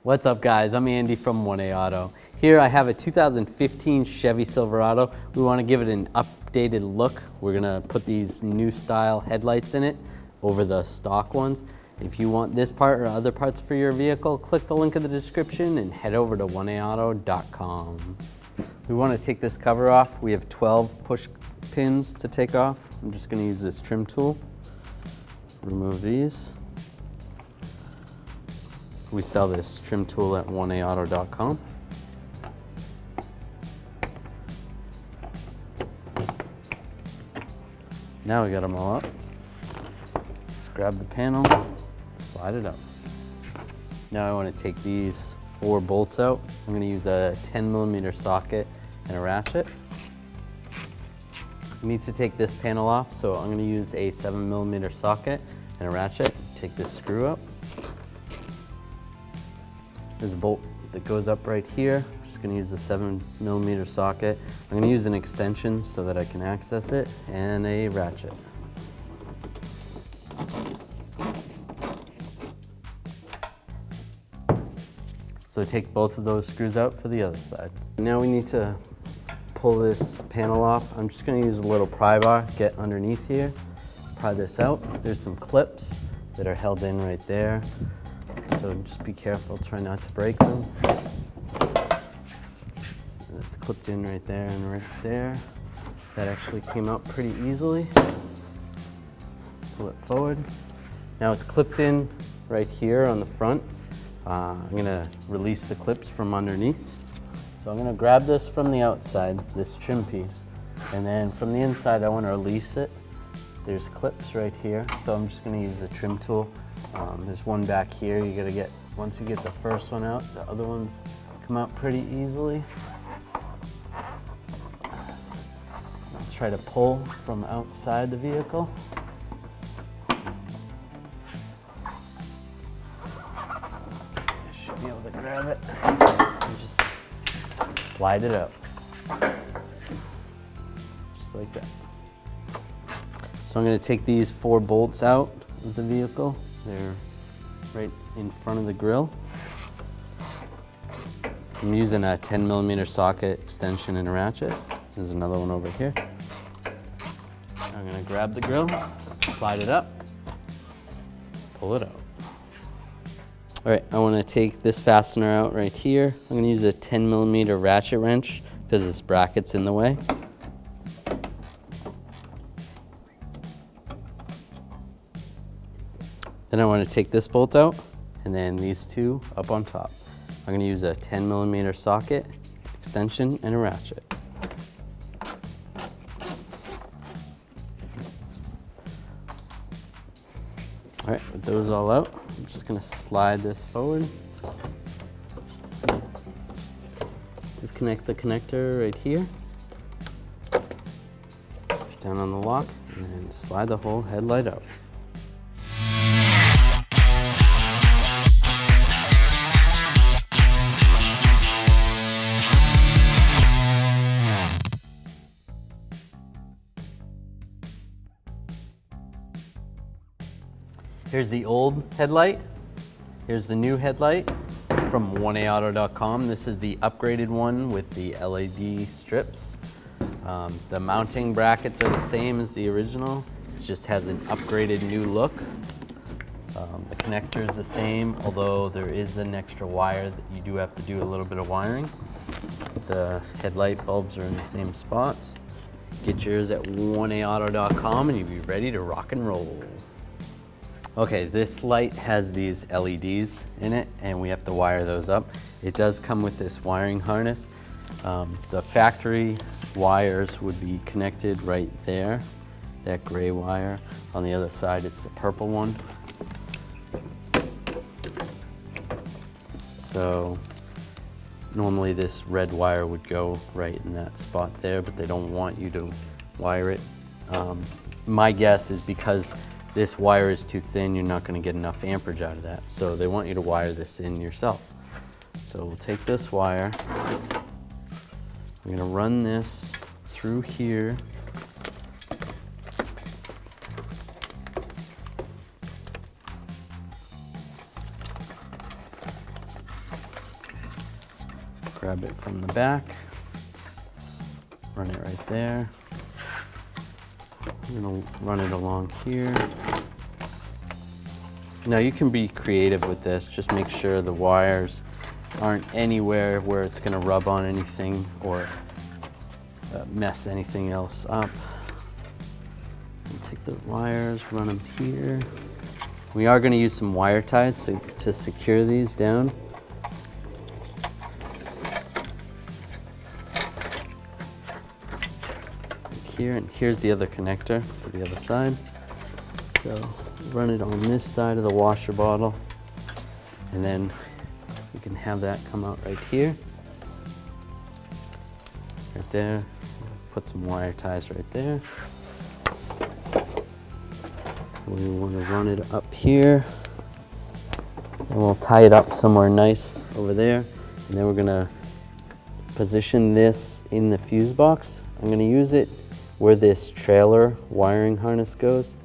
What's up guys, I'm Andy from 1A Auto. Here I have a 2015 Chevy Silverado. We want to give it an updated look. We're gonna put these new style headlights in it over the stock ones. If you want this part or other parts for your vehicle, click the link in the description and head over to 1aauto.com. We want to take this cover off. We have 12 push pins to take off. I'm just gonna use this trim tool. Remove these. We sell this trim tool at 1aauto.com. Now we got them all up. Just grab the panel, slide it up. Now I want to take these 4 bolts out. I'm going to use a 10mm socket and a ratchet. You need to take this panel off, so I'm going to use a 7mm socket and a ratchet. Take this screw up. There's a bolt that goes up right here. I'm just going to use the 7mm socket. I'm going to use an extension so that I can access it, and a ratchet. So take both of those screws out for the other side. Now we need to pull this panel off. I'm just going to use a little pry bar, get underneath here, pry this out. There's some clips that are held in right there. So just be careful, try not to break them. That's clipped in right there and right there. That actually came out pretty easily. Pull it forward. Now it's clipped in right here on the front. I'm gonna release the clips from underneath. So I'm gonna grab this from the outside, this trim piece, and then from the inside I wanna release it. There's clips right here, so I'm just gonna use the trim tool. There's one back here. You gotta get, once you get the first one out, the other ones come out pretty easily. I'll try to pull from outside the vehicle. I should be able to grab it and just slide it out. Just like that. So I'm gonna take these 4 bolts out of the vehicle. They're right in front of the grill. I'm using a 10mm socket extension and a ratchet. There's another one over here. I'm gonna grab the grill, slide it up, pull it out. All right, I wanna take this fastener out right here. I'm gonna use a 10mm ratchet wrench because this bracket's in the way. Then I want to take this bolt out, and then these 2 up on top. I'm going to use a 10mm socket, extension, and a ratchet. All right, with those all out, I'm just going to slide this forward. Disconnect the connector right here. Push down on the lock, and then slide the whole headlight out. Here's the old headlight. Here's the new headlight from 1aauto.com. This is the upgraded one with the LED strips. The mounting brackets are the same as the original. It just has an upgraded new look. The connector is the same, although there is an extra wire that you do have to do a little bit of wiring. The headlight bulbs are in the same spots. Get yours at 1aauto.com and you'll be ready to rock and roll. Okay, this light has these LEDs in it and we have to wire those up. It does come with this wiring harness. The factory wires would be connected right there, that gray wire. On the other side, it's the purple one. So normally this red wire would go right in that spot there, but they don't want you to wire it. My guess is because this wire is too thin, you're not going to get enough amperage out of that. So they want you to wire this in yourself. So we'll take this wire. I'm going to run this through here. grab it from the back, run it right there. I'm gonna run it along here. Now you can be creative with this, just make sure the wires aren't anywhere where it's gonna rub on anything or mess anything else up. And take the wires, run them here. We are gonna use some wire ties to secure these down. Here, and here's the other connector for the other side. So run it on this side of the washer bottle, and then we can have that come out right here. Right there. Put some wire ties right there. We want to run it up here, and we'll tie it up somewhere nice over there. And then we're gonna position this in the fuse box. I'm gonna use it where this trailer wiring harness goes.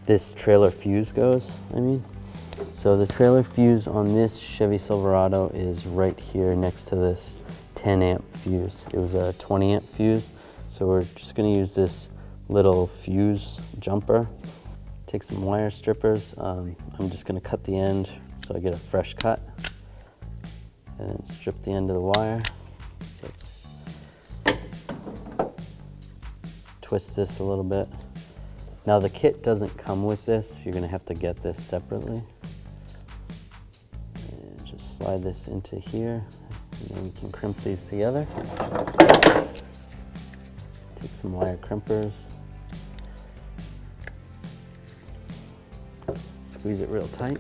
This trailer fuse goes, I mean. So the trailer fuse on this Chevy Silverado is right here next to this 10 amp fuse. It was a 20 amp fuse. So we're just gonna use this little fuse jumper. Take some wire strippers. I'm just gonna cut the end so I get a fresh cut. And then strip the end of the wire. So let's twist this a little bit. Now the kit doesn't come with this. You're gonna have to get this separately. And just slide this into here, and then we can crimp these together. Take some wire crimpers. Squeeze it real tight.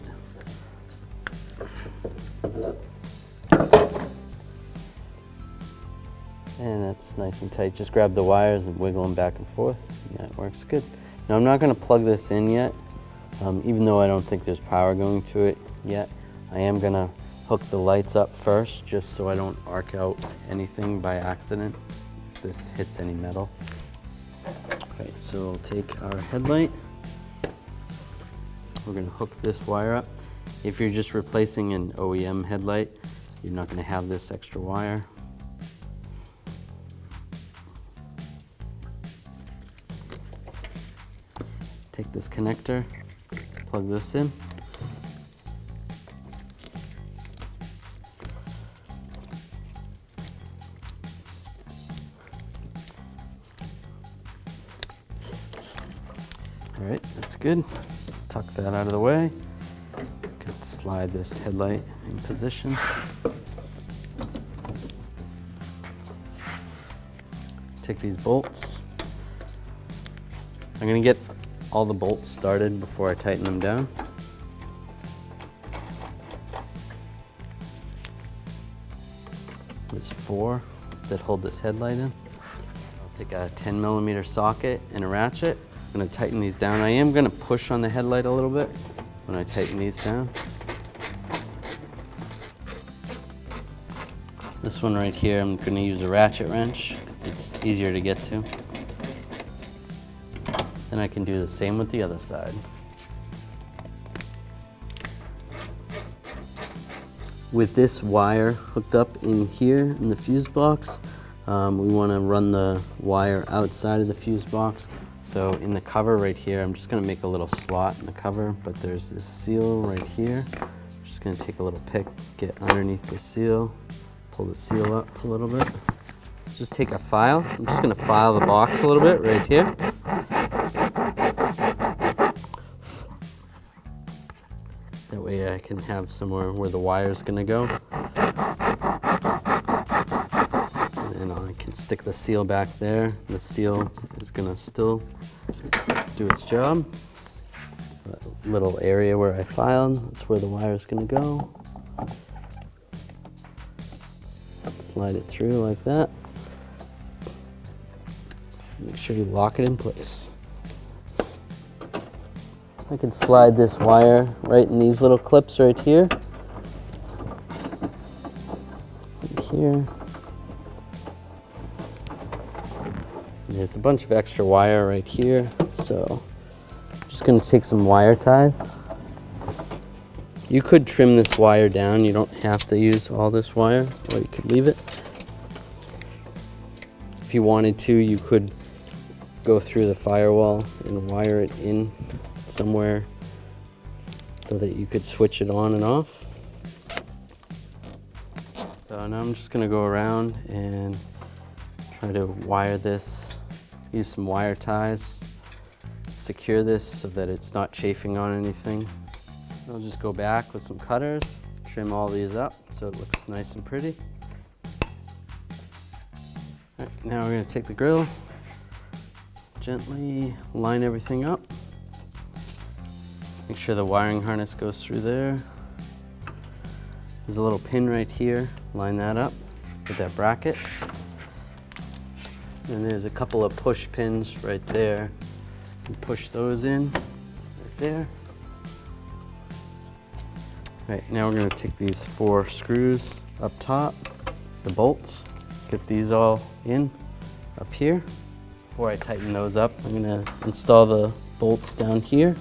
And that's nice and tight. Just grab the wires and wiggle them back and forth. Yeah, it works good. Now I'm not gonna plug this in yet, even though I don't think there's power going to it yet. I am gonna hook the lights up first, just so I don't arc out anything by accident if this hits any metal. Okay, so we'll take our headlight. We're gonna hook this wire up. If you're just replacing an OEM headlight, you're not gonna have this extra wire. Take this connector, plug this in. All right, that's good. Tuck that out of the way. Could slide this headlight in position. Take these bolts. I'm gonna get all the bolts started before I tighten them down. There's 4 that hold this headlight in. I'll take a 10mm socket and a ratchet. I'm gonna tighten these down. I am gonna push on the headlight a little bit when I tighten these down. This one right here, I'm gonna use a ratchet wrench because it's easier to get to. Then I can do the same with the other side. With this wire hooked up in here in the fuse box, we want to run the wire outside of the fuse box. So in the cover right here, I'm just going to make a little slot in the cover, but there's this seal right here. I'm just going to take a little pick, get underneath the seal, pull the seal up a little bit. Just take a file. I'm just going to file the box a little bit right here. That way I can have somewhere where the wire's gonna go. And then I can stick the seal back there. The seal is gonna still do its job. That little area where I filed, that's where the wire's gonna go. Slide it through like that. Make sure you lock it in place. I can slide this wire right in these little clips right here. Right here. There's a bunch of extra wire right here, so I'm just going to take some wire ties. You could trim this wire down. You don't have to use all this wire, or you could leave it. If you wanted to, you could go through the firewall and wire it in somewhere so that you could switch it on and off. So now I'm just gonna go around and try to wire this, use some wire ties, secure this so that it's not chafing on anything. I'll just go back with some cutters, trim all these up so it looks nice and pretty. All right, now we're gonna take the grill, gently line everything up. Make sure the wiring harness goes through there. There's a little pin right here. Line that up with that bracket. And there's a couple of push pins right there. You push those in right there. Right, now we're going to take these 4 screws up top, the bolts, get these all in up here. Before I tighten those up, I'm going to install the bolts down here.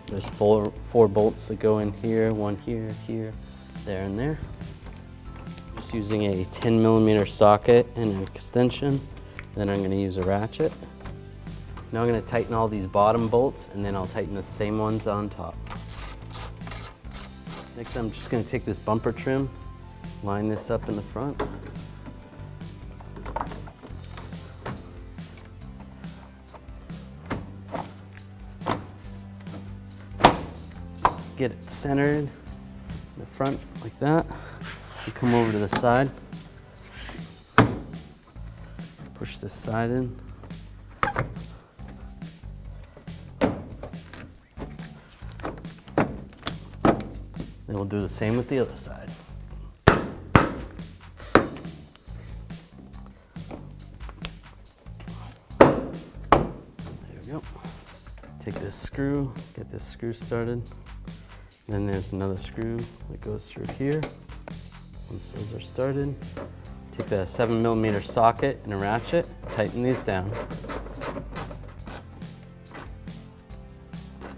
There's four bolts that go in here, one here, here, there, and there. Just using a 10mm socket and an extension. Then I'm going to use a ratchet. Now I'm going to tighten all these bottom bolts, and then I'll tighten the same ones on top. Next, I'm just going to take this bumper trim, line this up in the front. Get it centered in the front like that. You come over to the side, push this side in. Then we'll do the same with the other side. There we go. Take this screw, get this screw started. Then there's another screw that goes through here. Once those are started, take the 7mm socket and a ratchet, tighten these down.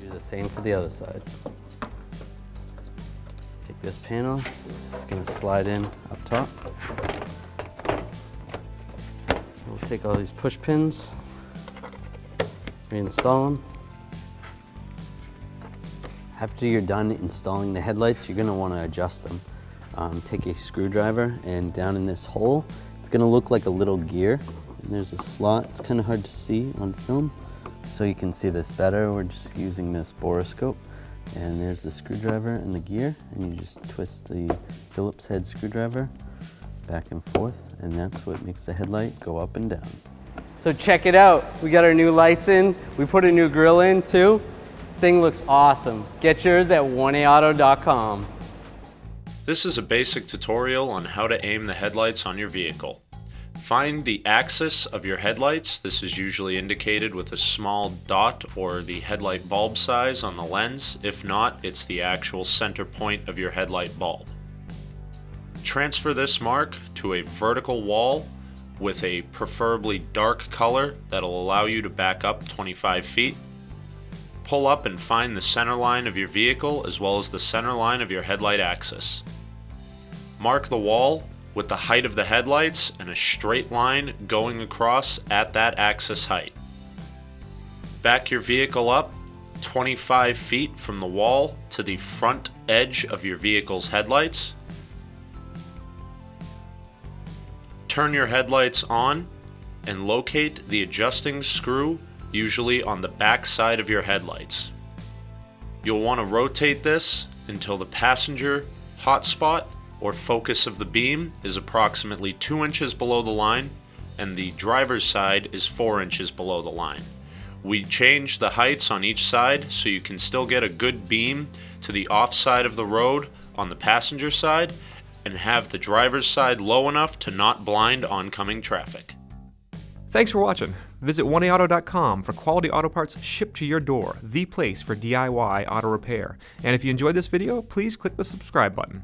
Do the same for the other side. Take this panel, it's going to slide in up top. We'll take all these push pins, reinstall them. After you're done installing the headlights, you're going to want to adjust them. Take a screwdriver, and down in this hole, it's going to look like a little gear. And there's a slot. It's kind of hard to see on film. So you can see this better, we're just using this borescope. And there's the screwdriver and the gear, and you just twist the Phillips head screwdriver back and forth, and that's what makes the headlight go up and down. So check it out. We got our new lights in. We put a new grill in too. Thing looks awesome. Get yours at 1aauto.com. This is a basic tutorial on how to aim the headlights on your vehicle. Find the axis of your headlights. This is usually indicated with a small dot or the headlight bulb size on the lens. If not, it's the actual center point of your headlight bulb. Transfer this mark to a vertical wall with a preferably dark color that'll allow you to back up 25 feet. Pull up and find the center line of your vehicle as well as the center line of your headlight axis. Mark the wall with the height of the headlights and a straight line going across at that axis height. Back your vehicle up 25 feet from the wall to the front edge of your vehicle's headlights. Turn your headlights on and locate the adjusting screw, usually on the back side of your headlights. You'll want to rotate this until the passenger hotspot or focus of the beam is approximately 2 inches below the line and the driver's side is 4 inches below the line. We change the heights on each side so you can still get a good beam to the off side of the road on the passenger side and have the driver's side low enough to not blind oncoming traffic. Thanks for watching. Visit 1aauto.com for quality auto parts shipped to your door, the place for DIY auto repair. And if you enjoyed this video, please click the subscribe button.